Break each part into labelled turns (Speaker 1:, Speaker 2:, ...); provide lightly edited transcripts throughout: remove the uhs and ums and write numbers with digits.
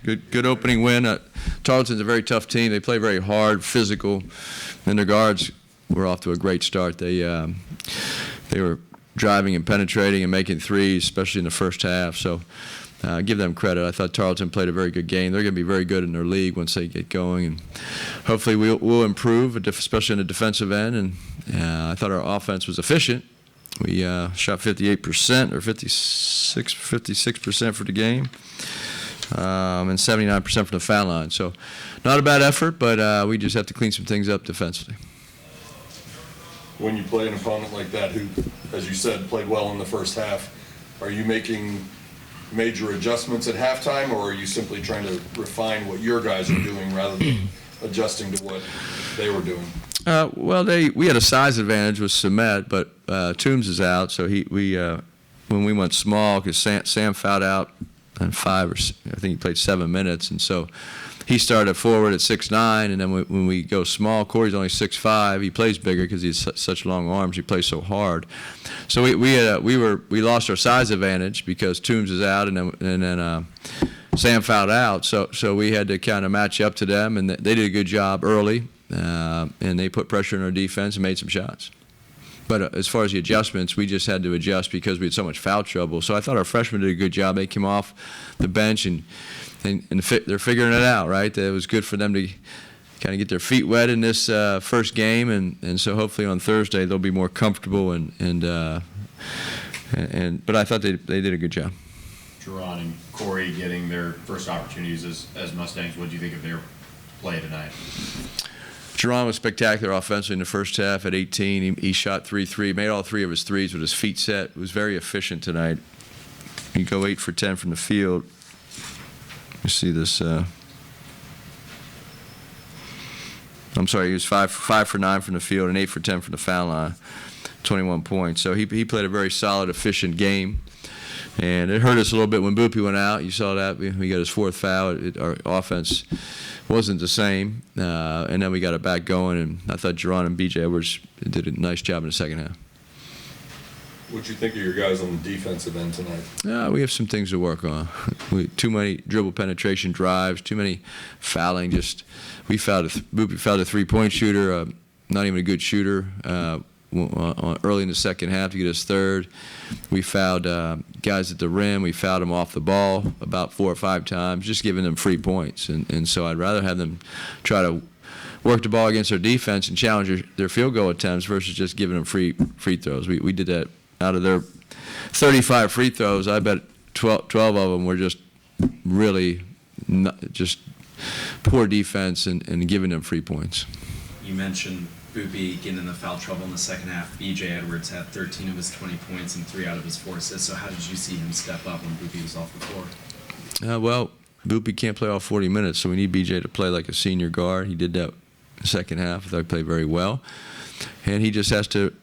Speaker 1: Good opening win. Tarleton's a very tough team. They play very hard, physical, and their guards were off to a great start. They were driving and penetrating and making threes, especially in the first half. So give them credit. I thought Tarleton played a very good game. They're going to be very good in their league once they get going, and hopefully we'll improve, especially in the defensive end. And I thought our offense was efficient. We shot 58% or 56% for the game, and 79% from the foul line. So not a bad effort, but we just have to clean some things up defensively.
Speaker 2: When you play an opponent like that who, as you said, played well in the first half, are you making major adjustments at halftime, or are you simply trying to refine what your guys are doing rather than adjusting to what they were doing?
Speaker 1: Well, we had a size advantage with Sumet, but Toombs is out, so when we went small, because Sam fouled out in I think he played 7 minutes, and so he started forward at 6'9", and then when we go small, Corey's only 6'5". He plays bigger because he's such long arms. He plays so hard. So we lost our size advantage because Toombs is out, and then Sam fouled out. So we had to kind of match up to them, and they did a good job early, and they put pressure on our defense and made some shots. But as far as the adjustments, we just had to adjust because we had so much foul trouble. So I thought our freshmen did a good job. They came off the bench and they're figuring it out, right? It was good for them to kind of get their feet wet in this first game, and so hopefully on Thursday they'll be more comfortable but I thought they did a good job.
Speaker 3: Jerron and Corey getting their first opportunities as Mustangs. What do you think of their play tonight?
Speaker 1: Jerron was spectacular offensively in the first half at 18. He shot 3 made all 3 of his threes with his feet set. Was very efficient tonight. He go 8 for 10 from the field. You see this. I'm sorry, he was 5 for 9 from the field and 8 for 10 from the foul line, 21 points. So he played a very solid, efficient game. And it hurt us a little bit when Boopy went out. You saw that. We got his 4th foul. Our offense wasn't the same. And then we got it back going. And I thought Jerron and B.J. Edwards did a nice job in the second half.
Speaker 2: What'd you think of your guys on the defensive end tonight?
Speaker 1: We have some things to work on. Too many dribble penetration drives, too many fouling. Boopy fouled a 3-point shooter, not even a good shooter, early in the second half to get his 3rd. We fouled guys at the rim. We fouled them off the ball about 4 or 5 times, just giving them free points. And so I'd rather have them try to work the ball against their defense and challenge their field goal attempts versus just giving them free throws. We did that. Out of their 35 free throws, I bet 12 of them were just really just poor defense and giving them free points.
Speaker 4: You mentioned Boopy getting in the foul trouble in the second half. B.J. Edwards had 13 of his 20 points and 3 out of his 4 assists. So how did you see him step up when Boopy was off the floor?
Speaker 1: Well, Boopy can't play all 40 minutes, so we need B.J. to play like a senior guard. He did that in the second half. I thought he played very well. And he just has to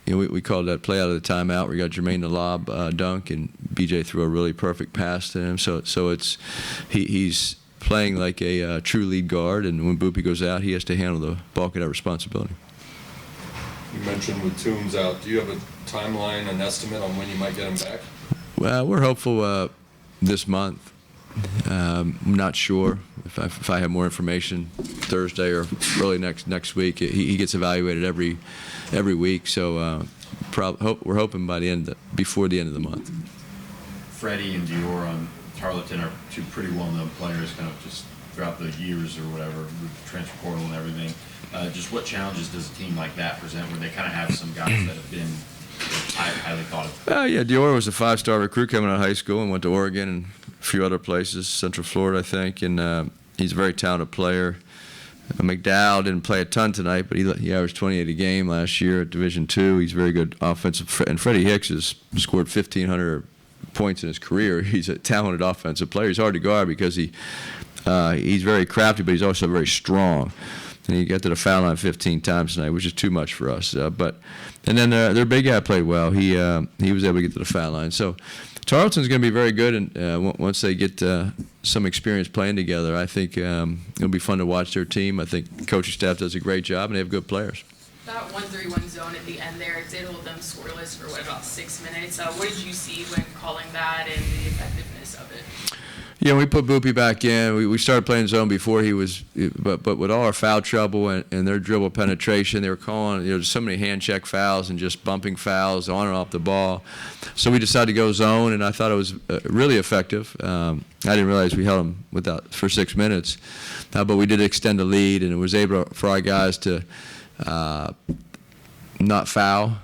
Speaker 1: we called that play out of the timeout. We got Jermaine the lob dunk, and B.J. threw a really perfect pass to him. So he's playing like a true lead guard, and when Boopy goes out, he has to handle the bulk of that responsibility.
Speaker 2: You mentioned with Toombs out, do you have a timeline, an estimate on when you might get him back?
Speaker 1: Well, we're hopeful this month. I'm not sure if I have more information Thursday or early next week. He gets evaluated every week, so we're hoping before the end of the month.
Speaker 3: Freddie and Dior on Tarleton are 2 pretty well-known players, kind of just throughout the years or whatever, with the transfer portal and everything. Just what challenges does a team like that present, where they kind of have some guys that have been highly thought of?
Speaker 1: Yeah, Dior was a 5-star recruit coming out of high school and went to Oregon and a few other places, Central Florida, I think, and he's a very talented player. McDowell didn't play a ton tonight, but he averaged 28 a game last year at Division II. He's very good offensive, and Freddie Hicks has scored 1,500 points in his career. He's a talented offensive player. He's hard to guard because he's very crafty, but he's also very strong. And he got to the foul line 15 times tonight, which is too much for us. And then their big guy played well. He was able to get to the foul line. So Tarleton's going to be very good, and once they get some experience playing together, I think it'll be fun to watch their team. I think the coaching staff does a great job, and they have good players.
Speaker 5: That 1-3-1 zone at the end there, it did hold them scoreless for about 6 minutes. What did you see when calling that and the effectiveness of it?
Speaker 1: Yeah, we put Boopy back in. We started playing zone before he was, but with all our foul trouble and their dribble penetration, they were calling, just so many hand check fouls and just bumping fouls on and off the ball. So we decided to go zone, and I thought it was really effective. I didn't realize we held them for 6 minutes, but we did extend the lead, and it was able for our guys to not foul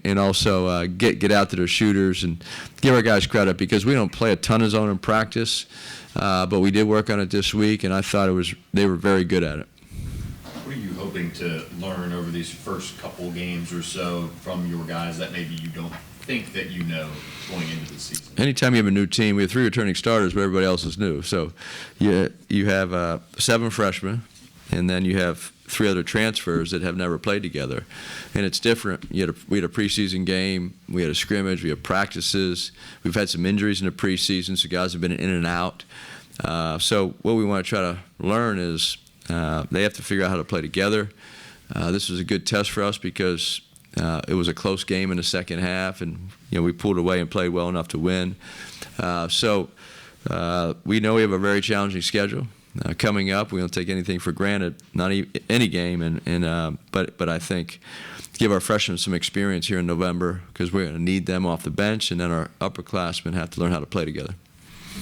Speaker 1: and also get out to their shooters and give our guys credit, because we don't play a ton of zone in practice, but we did work on it this week, and I thought they were very good at it.
Speaker 3: What are you hoping to learn over these first couple games or so from your guys that maybe you don't think that you know going into the season?
Speaker 1: Anytime you have a new team, we have 3 returning starters, but everybody else is new. So you have 7 freshmen, and then you have 3 other transfers that have never played together, and it's different. We had a preseason game, we had a scrimmage, we have practices. We've had some injuries in the preseason, so guys have been in and out. So what we want to try to learn is they have to figure out how to play together. This was a good test for us because it was a close game in the second half, and we pulled away and played well enough to win. So we know we have a very challenging schedule coming up. We don't take anything for granted, not any game, but I think give our freshmen some experience here in November, because we're going to need them off the bench, and then our upperclassmen have to learn how to play together.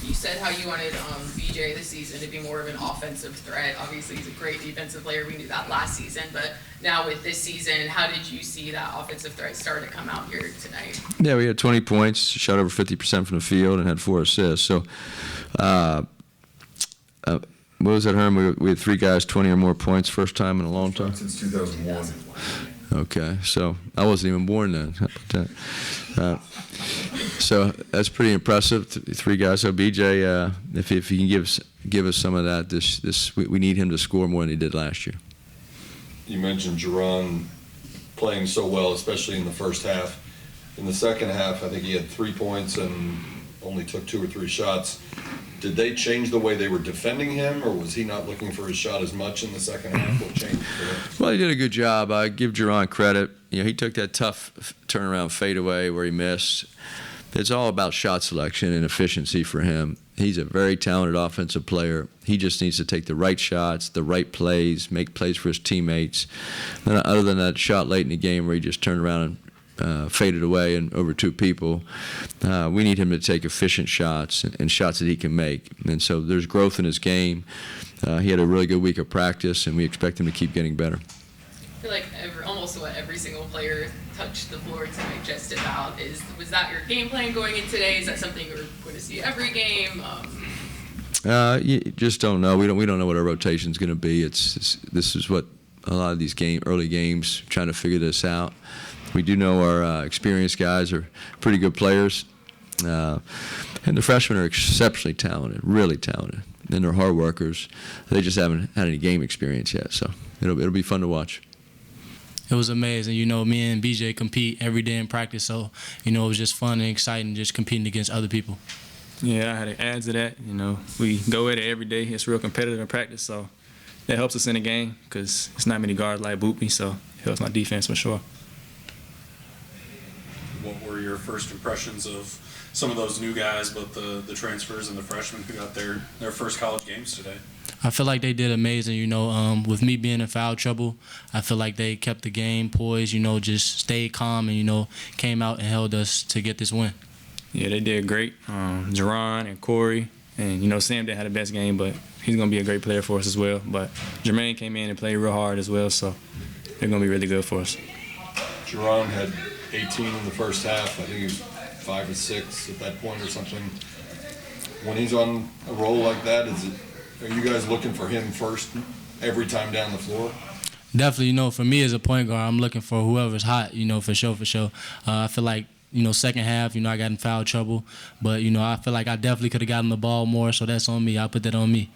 Speaker 5: You said how you wanted BJ this season to be more of an offensive threat. Obviously, he's a great defensive player. We knew that last season. But now with this season, how did you see that offensive threat start to come out here tonight?
Speaker 1: Yeah, we had 20 points, shot over 50% from the field, and had 4 assists. So what was that, Herm? We had 3 guys, 20 or more points, first time in a long time?
Speaker 2: Since 2001.
Speaker 1: Okay, so I wasn't even born then. How about that? So that's pretty impressive. 3 guys. So BJ, if he can give us some of that, we need him to score more than he did last year.
Speaker 2: You mentioned Jerron playing so well, especially in the first half. In the second half, I think he had 3 points and only took 2 or 3 shots. Did they change the way they were defending him, or was he not looking for his shot as much in the second half? What changed for him?
Speaker 1: Well, he did a good job. I give Jerron credit. He took that tough turnaround fadeaway where he missed. It's all about shot selection and efficiency for him. He's a very talented offensive player. He just needs to take the right shots, the right plays, make plays for his teammates. And other than that shot late in the game where he just turned around and faded away and over 2 people, we need him to take efficient shots and shots that he can make. And so there's growth in his game. He had a really good week of practice, and we expect him to keep getting better.
Speaker 5: I feel like almost every single player touched the floor tonight just about. Was that your game plan going in today? Is that something you're going to see every game?
Speaker 1: You just don't know. We don't know what our rotation's going to be. This is what a lot of these early games, trying to figure this out. We do know our experienced guys are pretty good players, and the freshmen are exceptionally talented, really talented, and they're hard workers. They just haven't had any game experience yet, so it'll be fun to watch.
Speaker 6: It was amazing. Me and BJ compete every day in practice, so it was just fun and exciting just competing against other people.
Speaker 7: Yeah, I had to add to that. We go at it every day. It's real competitive in practice, so that helps us in the game because it's not many guards like Boopy, so it helps my defense for sure.
Speaker 8: What were your first impressions of some of those new guys, both the transfers and the freshmen who got their first college games today?
Speaker 6: I feel like they did amazing. With me being in foul trouble, I feel like they kept the game poised, just stayed calm and, came out and held us to get this win.
Speaker 7: Yeah, they did great. Jerron and Corey, and, Sam didn't have the best game, but he's going to be a great player for us as well. But Jermaine came in and played real hard as well, so they're going to be really good for us.
Speaker 2: Jerron had 18 in the first half. I think he was 5 or 6 at that point or something. When he's on a roll like that, are you guys looking for him first every time down the floor?
Speaker 6: Definitely, for me as a point guard, I'm looking for whoever's hot, for sure. I feel like, second half, I got in foul trouble. But, I feel like I definitely could have gotten the ball more, so that's on me. I put that on me.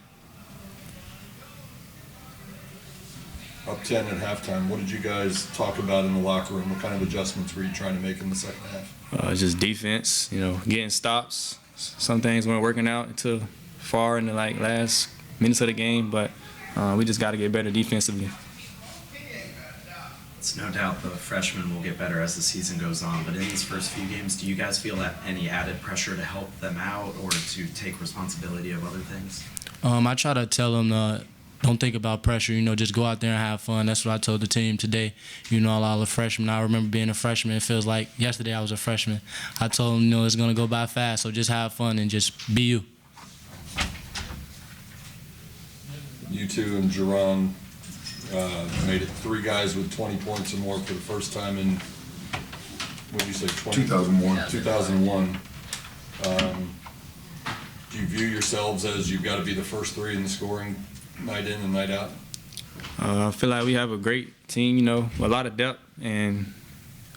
Speaker 2: Up 10 at halftime, what did you guys talk about in the locker room? What kind of adjustments were you trying to make in the second half?
Speaker 7: Just defense, getting stops. Some things weren't working out until far in the last minutes of the game, but we just got to get better defensively.
Speaker 4: It's no doubt the freshmen will get better as the season goes on, but in these first few games, do you guys feel that any added pressure to help them out or to take responsibility of other things?
Speaker 6: I try to tell them don't think about pressure, just go out there and have fun. That's what I told the team today. All the freshmen. I remember being a freshman. It feels like yesterday I was a freshman. I told them, it's going to go by fast, so just have fun and just be you.
Speaker 2: You two and Jerron made it 3 guys with 20 points or more for the first time in, what did you say,
Speaker 9: 2001.
Speaker 2: 2001. Do you view yourselves as you've got to be the first 3 in the scoring night in and night out?
Speaker 7: I feel like we have a great team, with a lot of depth, and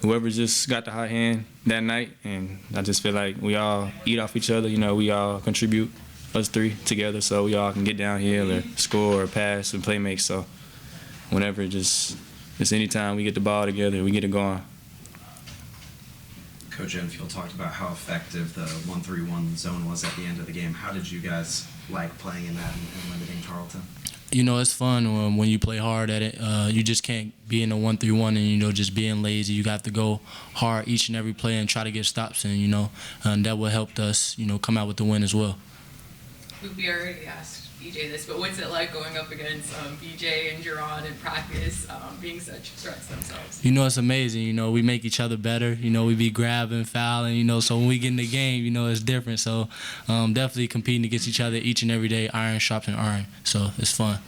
Speaker 7: whoever just got the hot hand that night, and I just feel like we all eat off each other, we all contribute, us 3 together, so we all can get downhill or score or pass and play make, so whenever, just anytime we get the ball together, we get it going.
Speaker 4: Coach Enfield talked about how effective the 1-3-1 zone was at the end of the game. How did you guys like playing in that and limiting Tarleton?
Speaker 6: It's fun when you play hard at it. You just can't be in a 1-3-1 and, just being lazy. You have to go hard each and every play and try to get stops in, and that will help us, come out with the win as well.
Speaker 5: We already asked BJ this, but what's it like going up against BJ and Jerron in practice, being such threats themselves?
Speaker 6: It's amazing. We make each other better. We be grabbing, fouling, so when we get in the game, it's different. So definitely competing against each other each and every day, iron sharpening iron. So it's fun.